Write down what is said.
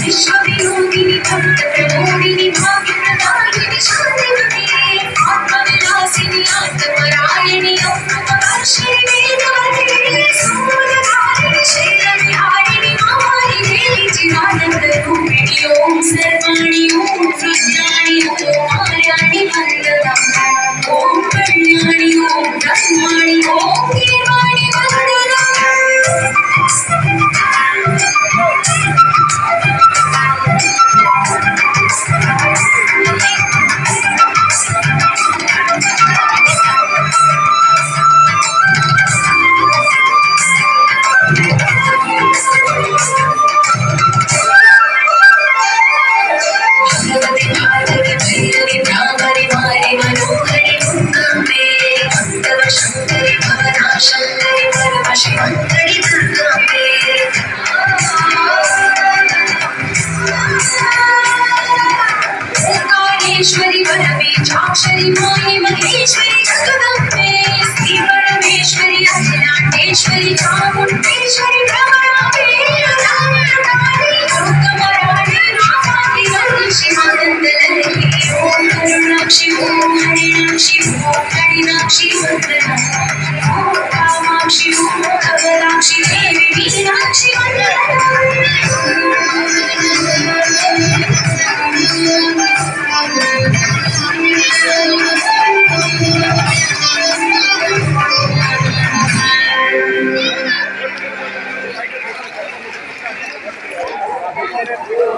विश्वविनोदिनी भक्त प्रमोदिनी भाग्य प्रदायिनी शांतिवती आत्मविलासिनी आत्मपरायणी अमृतवर्षिणी वेदवती सूर्यधारिणी शैलविहारिणी महामारी देवी चिदानंद रूपिणी ओम सर्वाणि ओम रुद्राणि ओम आर्याणि वन्दनम् ओम कल्याणि ओम ब्रह्माणि ओम देवाणि वन्दनम् ओंकारेश्वरी परमेशाक्षरी मायि महेश्वरी जगदम्बे श्री परमेश्वरी अखिलांडेश्वरी